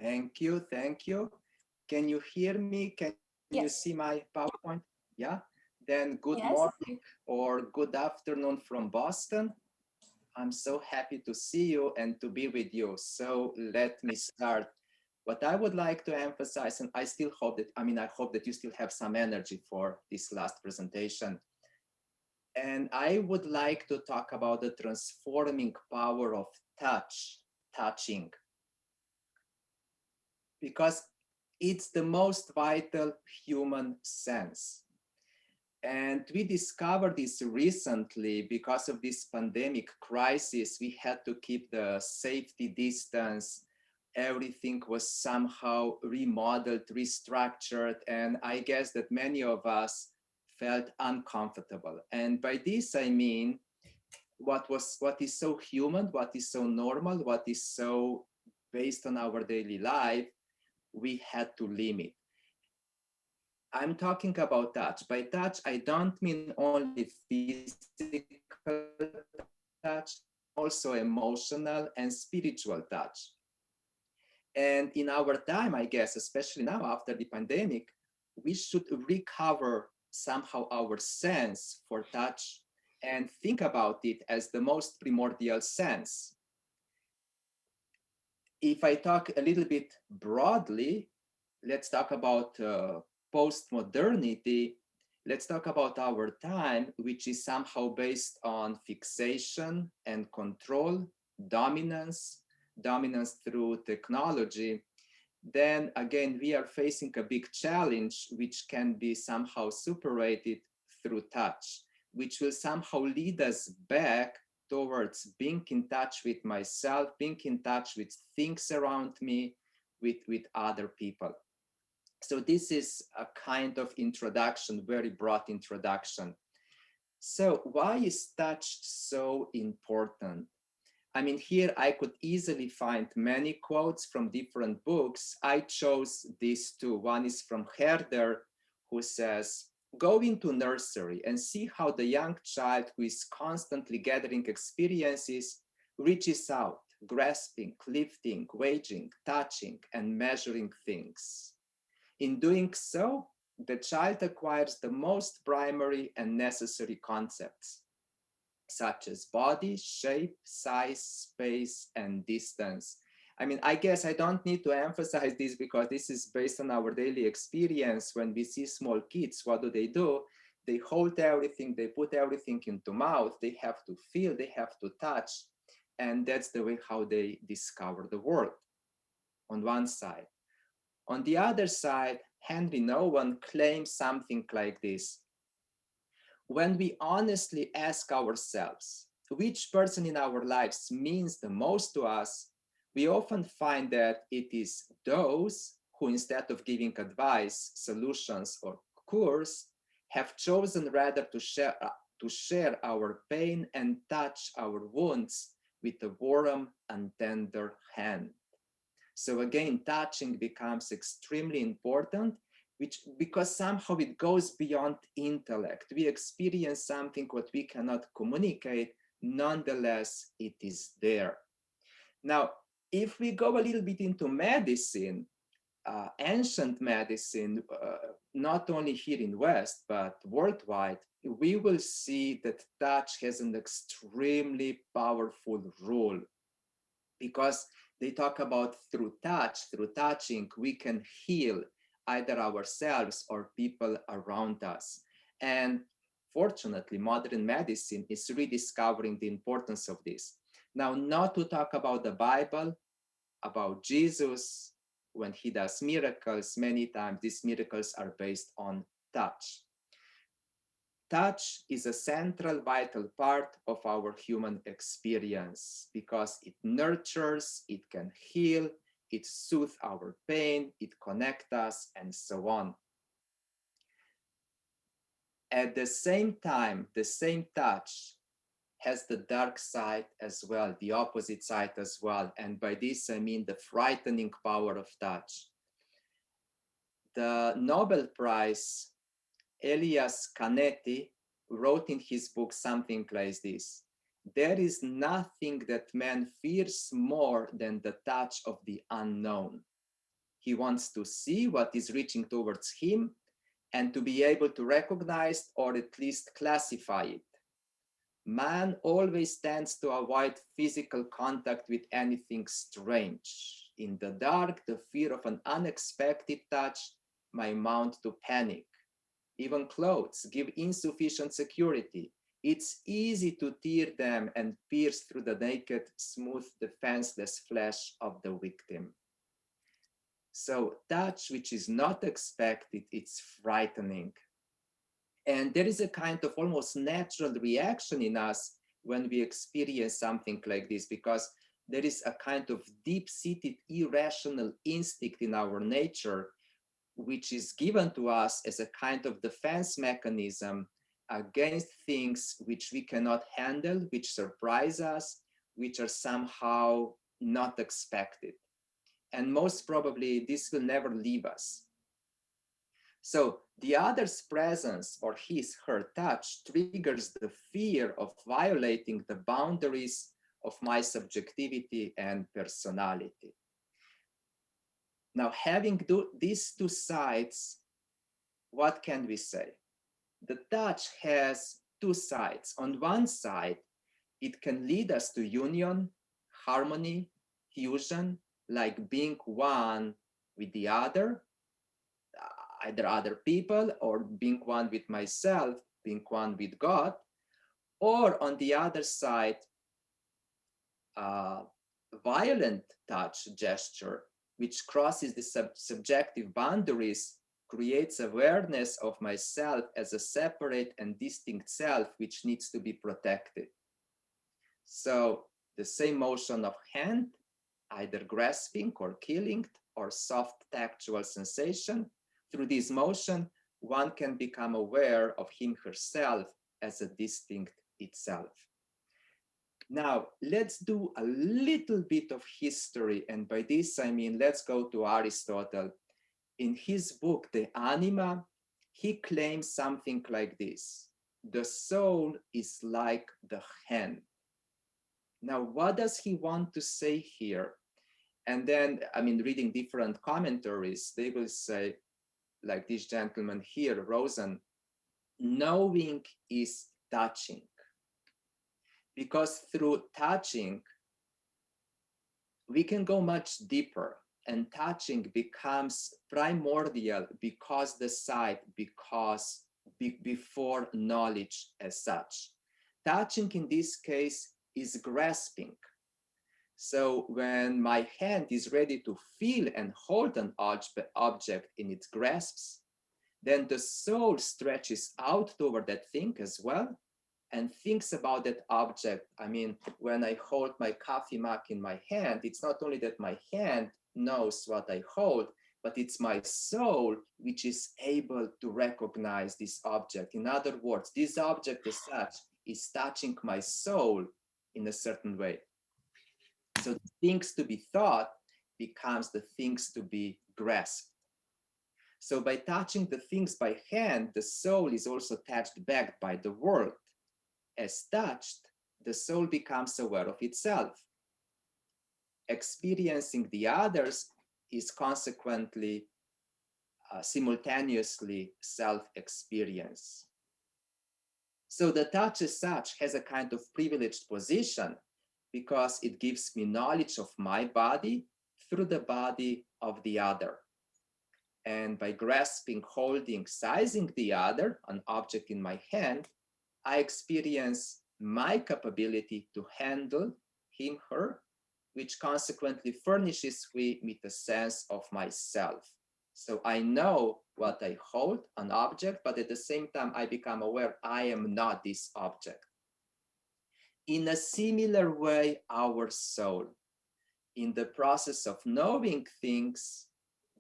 Thank you, thank you. Can you hear me? Can you Yes. see my PowerPoint? Yeah. Then good Yes. morning or good afternoon from Boston. I'm so happy to see you and to be with you. So let me start. What I would like to emphasize, and I still hope that, I hope that you still have some energy for this last presentation. And I would like to talk about the transforming power of touching, because it's the most vital human sense. And we discovered this recently because of this pandemic crisis. We had to keep the safety distance. Everything was somehow remodeled, restructured. And I guess that many of us felt uncomfortable. And by this, I mean, what is so human, what is so normal, what is so based on our daily life, we had to limit. I'm talking about touch. By touch, I don't mean only physical touch, also emotional and spiritual touch. And in our time, I guess, especially now after the pandemic, we should recover somehow our sense for touch and think about it as the most primordial sense. If I talk a little bit broadly, let's talk about post-modernity. Let's talk about our time, which is somehow based on fixation and control, dominance through technology. Then again, we are facing a big challenge, which can be somehow superated through touch, which will somehow lead us back towards being in touch with myself, being in touch with things around me, with other people. So this is a kind of introduction, very broad introduction. So why is touch so important? I mean, here I could easily find many quotes from different books. I chose these two. One is from Herder, who says, go into nursery and see how the young child who is constantly gathering experiences reaches out, grasping, lifting, waging, touching, and measuring things. In doing so, the child acquires the most primary and necessary concepts, such as body, shape, size, space, and distance. I mean, I guess I don't need to emphasize this because this is based on our daily experience. When we see small kids, what do? They hold everything, they put everything into mouth, they have to feel, they have to touch. And that's the way how they discover the world, on one side. On the other side, Henry Nouwen claims something like this. When we honestly ask ourselves which person in our lives means the most to us, we often find that it is those who, instead of giving advice, solutions, or cures, have chosen rather to share our pain and touch our wounds with a warm and tender hand. So again, touching becomes extremely important, because somehow it goes beyond intellect. We experience something what we cannot communicate, nonetheless, it is there. Now, if we go a little bit into medicine, ancient medicine, not only here in West, but worldwide, we will see that touch has an extremely powerful role, because they talk about through touching, we can heal either ourselves or people around us. And fortunately, modern medicine is rediscovering the importance of this. Now, not to talk about the Bible, about Jesus, when he does miracles, many times these miracles are based on touch. Touch is a central, vital part of our human experience because it nurtures, it can heal, it soothes our pain, it connects us, and so on. At the same time, the same touch has the dark side as well, the opposite side as well. And by this, I mean the frightening power of touch. The Nobel Prize, Elias Canetti, wrote in his book something like this: there is nothing that man fears more than the touch of the unknown. He wants to see what is reaching towards him and to be able to recognize or at least classify it. Man always tends to avoid physical contact with anything strange. In the dark, the fear of an unexpected touch might mount to panic. Even clothes give insufficient security. It's easy to tear them and pierce through the naked, smooth, defenseless flesh of the victim. So touch which is not expected, it's frightening. And there is a kind of almost natural reaction in us when we experience something like this, because there is a kind of deep-seated irrational instinct in our nature, which is given to us as a kind of defense mechanism against things which we cannot handle, which surprise us, which are somehow not expected. And most probably, this will never leave us. So the other's presence or his, her touch triggers the fear of violating the boundaries of my subjectivity and personality. Now, having these two sides, what can we say? The touch has two sides. On one side, it can lead us to union, harmony, fusion, like being one with the other, either other people, or being one with myself, being one with God. Or on the other side, violent touch gesture, which crosses the subjective boundaries, creates awareness of myself as a separate and distinct self, which needs to be protected. So the same motion of hand, either grasping or killing, or soft tactual sensation, through this motion, one can become aware of him, herself as a distinct itself. Now, let's do a little bit of history. And by this, I mean, let's go to Aristotle. In his book, The Anima, he claims something like this: the soul is like the hand. Now, what does he want to say here? And then, I mean, reading different commentaries, they will say, like this gentleman here, Rosen, knowing is touching. Because through touching, we can go much deeper, and touching becomes primordial because the sight, because before knowledge as such. Touching in this case is grasping. So when my hand is ready to feel and hold an object in its grasps, then the soul stretches out toward that thing as well and thinks about that object. I mean, when I hold my coffee mug in my hand, it's not only that my hand knows what I hold, but it's my soul which is able to recognize this object. In other words, this object as such is touching my soul in a certain way. So the things to be thought becomes the things to be grasped. So by touching the things by hand, the soul is also touched back by the world. As touched, the soul becomes aware of itself. Experiencing the others is consequently simultaneously self-experience. So the touch as such has a kind of privileged position because it gives me knowledge of my body through the body of the other. And by grasping, holding, sizing the other, an object in my hand, I experience my capability to handle him, her, which consequently furnishes me with a sense of myself. So I know what I hold, an object, but at the same time, I become aware I am not this object. In a similar way, our soul, in the process of knowing things,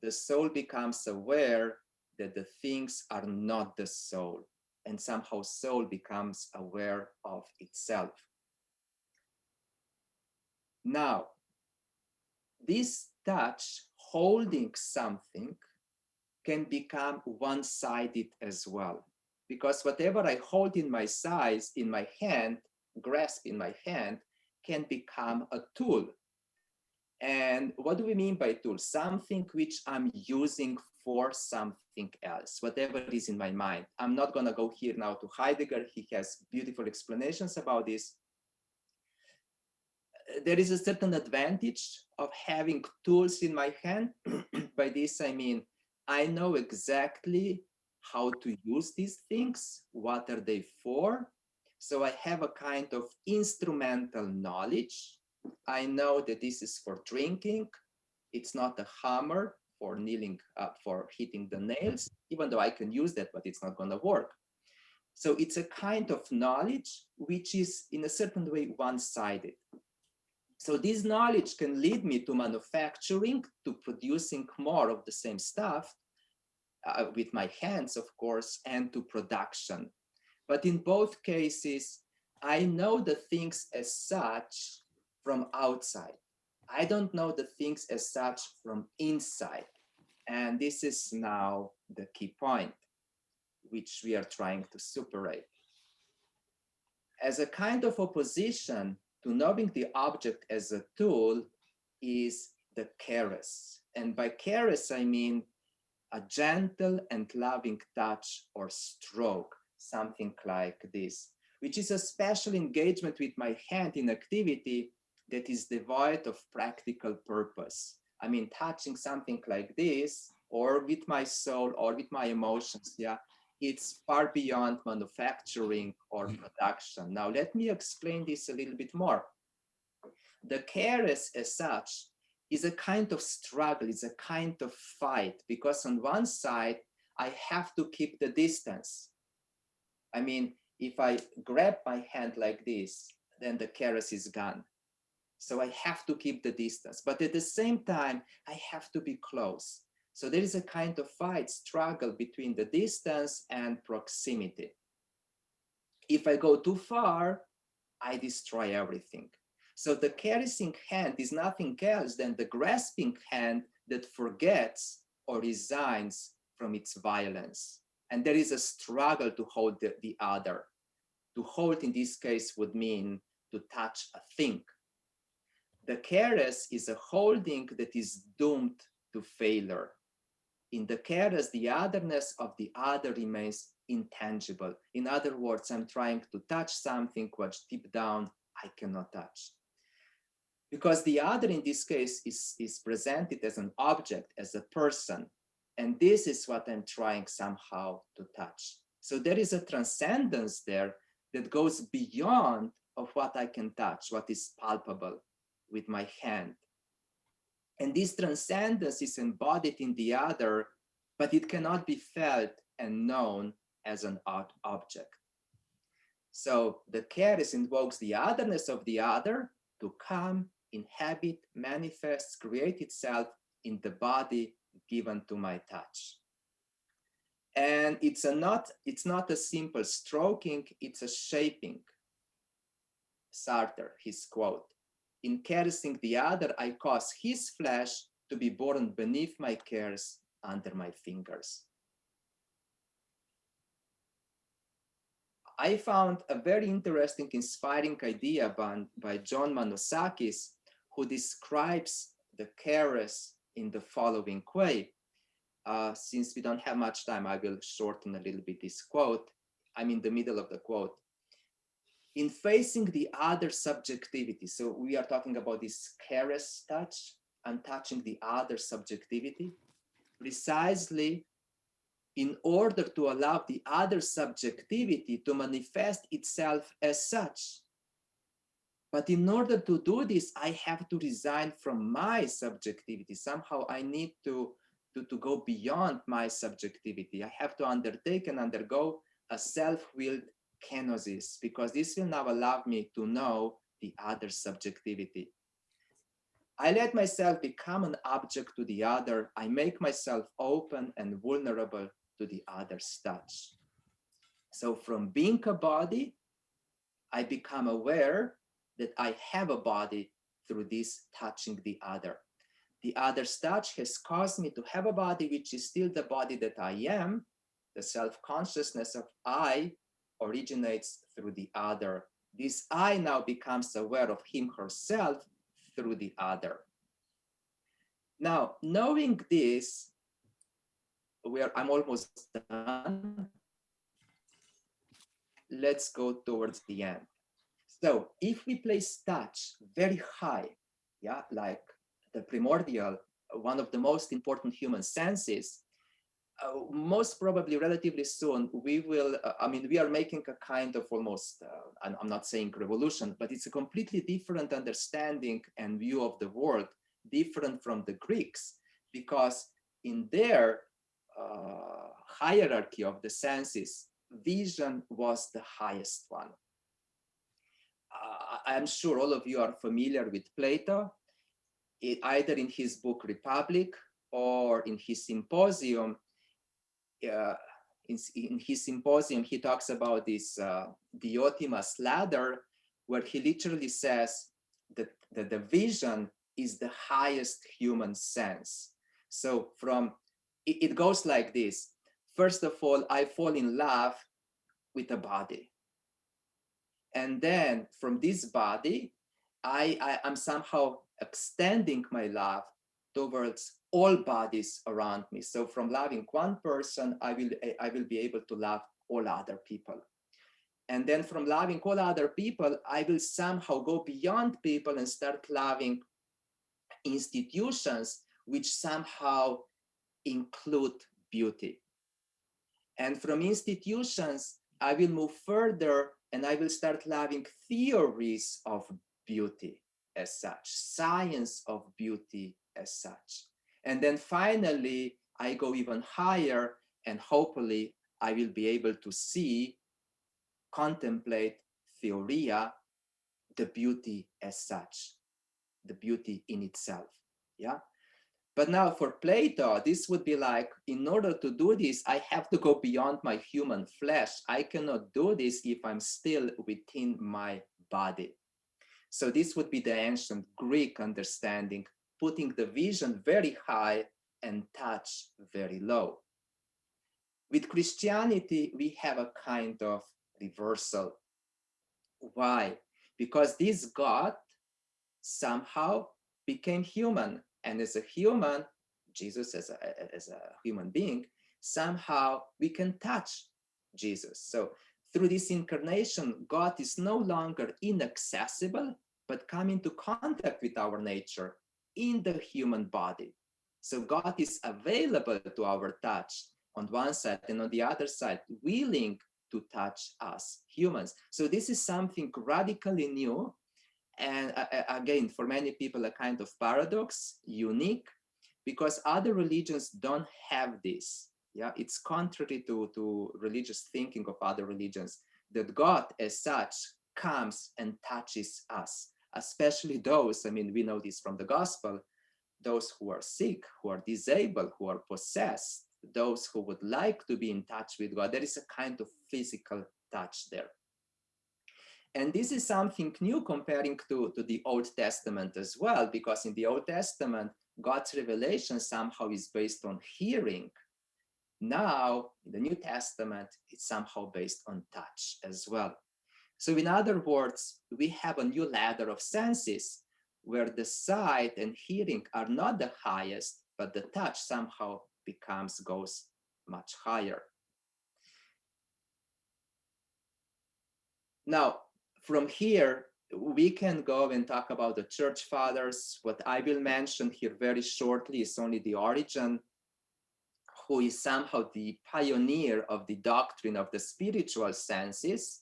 the soul becomes aware that the things are not the soul, and somehow soul becomes aware of itself. Now, this touch, holding something, can become one-sided as well, because whatever I hold in my hand, grasp in my hand, can become a tool. And what do we mean by tool? Something which I'm using for something else, whatever is in my mind. I'm not going to go here now to Heidegger. He has beautiful explanations about this. There is a certain advantage of having tools in my hand. By this, I mean, I know exactly how to use these things, what are they for. So I have a kind of instrumental knowledge. I know that this is for drinking. It's not a hammer for kneeling up, for hitting the nails, even though I can use that, but it's not going to work. So it's a kind of knowledge which is in a certain way one-sided. So this knowledge can lead me to manufacturing, to producing more of the same stuff with my hands, of course, and to production. But in both cases, I know the things as such from outside. I don't know the things as such from inside. And this is now the key point, which we are trying to superate. As a kind of opposition to knowing the object as a tool is the charis. And by charis, I mean a gentle and loving touch or stroke, something like this, which is a special engagement with my hand in activity that is devoid of practical purpose. I mean, touching something like this, or with my soul, or with my emotions, yeah, it's far beyond manufacturing or production. Now, let me explain this a little bit more. The charis as such is a kind of struggle, it's a kind of fight, because on one side, I have to keep the distance. I mean, if I grab my hand like this, then the charis is gone. So I have to keep the distance, but at the same time, I have to be close. So there is a kind of fight, struggle between the distance and proximity. If I go too far, I destroy everything. So the caressing hand is nothing else than the grasping hand that forgets or resigns from its violence. And there is a struggle to hold the other. To hold in this case would mean to touch a thing. The charis is a holding that is doomed to failure. In the charis, the otherness of the other remains intangible. In other words, I'm trying to touch something which deep down I cannot touch. Because the other in this case is presented as an object, as a person. And this is what I'm trying somehow to touch. So there is a transcendence there that goes beyond of what I can touch, what is palpable with my hand. And this transcendence is embodied in the other, but it cannot be felt and known as an object. So the charis invokes the otherness of the other to come, inhabit, manifest, create itself in the body given to my touch. And it's not a simple stroking, it's a shaping. Sartre, his quote, in caressing the other, I cause his flesh to be born beneath my cares under my fingers. I found a very interesting, inspiring idea by John Manosakis, who describes the charis in the following way. Since we don't have much time, I will shorten a little bit this quote. I'm in the middle of the quote. In facing the other subjectivity, so we are talking about this charis touch, I'm touching the other subjectivity, precisely in order to allow the other subjectivity to manifest itself as such. But in order to do this, I have to resign from my subjectivity. Somehow I need to go beyond my subjectivity. I have to undertake and undergo a self-willed kenosis, because this will now allow me to know the other subjectivity. I let myself become an object to the other. I make myself open and vulnerable to the other's touch. So from being a body, I become aware that I have a body through this touching the other. The other's touch has caused me to have a body which is still the body that I am. The self-consciousness of I originates through the other. This I now becomes aware of him, herself through the other. Now, knowing this, I'm almost done. Let's go towards the end. So if we place touch very high, yeah, like the primordial, one of the most important human senses, most probably relatively soon, we will, we are making a kind of almost, I'm not saying revolution, but it's a completely different understanding and view of the world, different from the Greeks, because in their hierarchy of the senses, vision was the highest one. I'm sure all of you are familiar with Plato, either in his book Republic or in his Symposium. In his Symposium, he talks about this Diotima's ladder, where he literally says that the vision is the highest human sense. So it goes like this. First of all, I fall in love with a body. And then from this body, I'm somehow extending my love towards all bodies around me. So from loving one person, I will be able to love all other people. And then from loving all other people, I will somehow go beyond people and start loving institutions which somehow include beauty. And from institutions, I will move further and I will start loving theories of beauty as such, science of beauty as such. And then finally, I go even higher, and hopefully I will be able to see, contemplate theoria, the beauty as such, the beauty in itself. Yeah. But now for Plato, this would be like, in order to do this, I have to go beyond my human flesh. I cannot do this if I'm still within my body. So this would be the ancient Greek understanding, putting the vision very high and touch very low. With Christianity, we have a kind of reversal. Why? Because this God somehow became human. And as a human, Jesus as a human being, somehow we can touch Jesus. So through this incarnation, God is no longer inaccessible, but come into contact with our nature in the human body. So God is available to our touch on one side, and on the other side, willing to touch us humans. So this is something radically new. And again, for many people, a kind of paradox, unique, because other religions don't have this. Yeah, it's contrary to religious thinking of other religions, that God as such comes and touches us, especially those, we know this from the gospel, those who are sick, who are disabled, who are possessed, those who would like to be in touch with God. There is a kind of physical touch there. And this is something new comparing to the Old Testament as well, because in the Old Testament, God's revelation somehow is based on hearing. Now, in the New Testament, it's somehow based on touch as well. So in other words, we have a new ladder of senses where the sight and hearing are not the highest, but the touch somehow goes much higher. Now, from here, we can go and talk about the church fathers. What I will mention here very shortly is only the Origen, who is somehow the pioneer of the doctrine of the spiritual senses.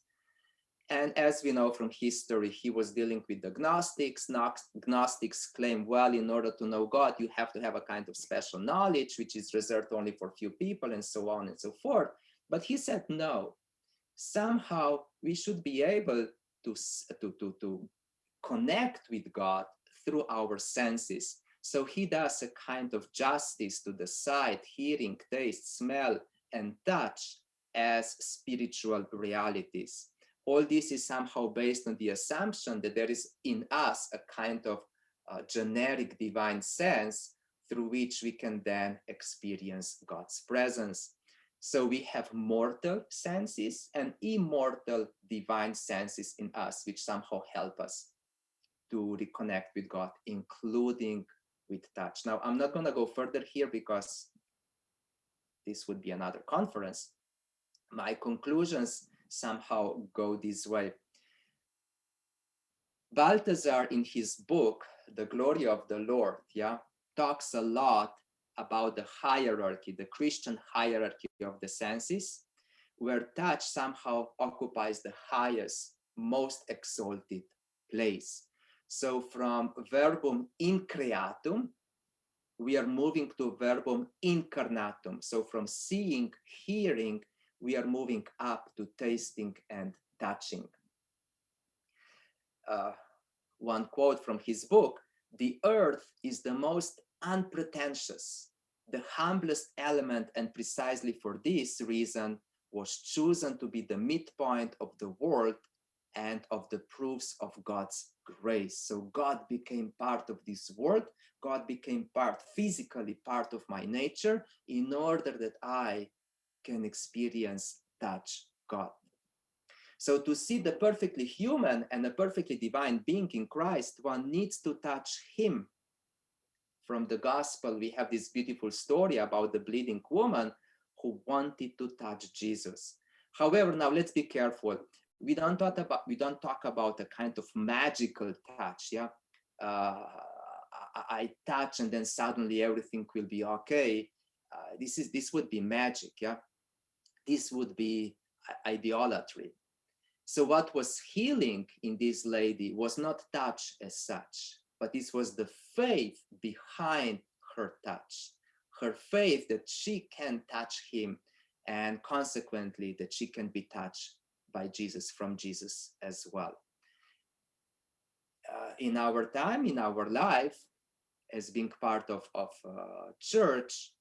And as we know from history, he was dealing with the Gnostics. Gnostics claim, well, in order to know God, you have to have a kind of special knowledge, which is reserved only for few people, and so on and so forth. But he said, no, somehow we should be able to connect with God through our senses. So he does a kind of justice to the sight, hearing, taste, smell, and touch as spiritual realities. All this is somehow based on the assumption that there is in us a kind of generic divine sense through which we can then experience God's presence. So we have mortal senses and immortal divine senses in us, which somehow help us to reconnect with God, including with touch. Now, I'm not going to go further here because this would be another conference. My conclusions somehow go this way. Balthasar, in his book, The Glory of the Lord, talks a lot about the hierarchy, the Christian hierarchy of the senses, where touch somehow occupies the highest, most exalted place. So from verbum increatum, we are moving to verbum incarnatum. So from seeing, hearing, we are moving up to tasting and touching. One quote from his book: "The earth is the most unpretentious, the humblest element, and precisely for this reason was chosen to be the midpoint of the world and of the proofs of God's grace." So God became part of this world. God became physically part of my nature, in order that I can experience, touch God. So to see the perfectly human and a perfectly divine being in Christ, one needs to touch him. From the gospel, we have this beautiful story about the bleeding woman who wanted to touch Jesus. However, now let's be careful. We don't talk about a kind of magical touch. I touch and then suddenly everything will be okay. This would be magic. This would be idolatry. So what was healing in this lady was not touch as such, but this was the faith behind her touch, her faith that she can touch him, and consequently that she can be touched by Jesus, from Jesus as well. In our time, in our life, as being part of church,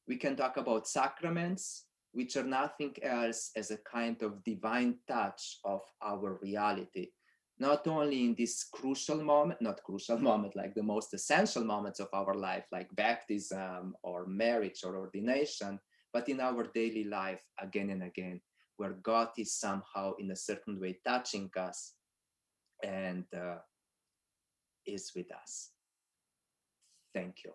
we can talk about sacraments, which are nothing else as a kind of divine touch of our reality. Not only in this crucial moment, like the most essential moments of our life, like baptism or marriage or ordination, but in our daily life again and again, where God is somehow in a certain way touching us and is with us. Thank you.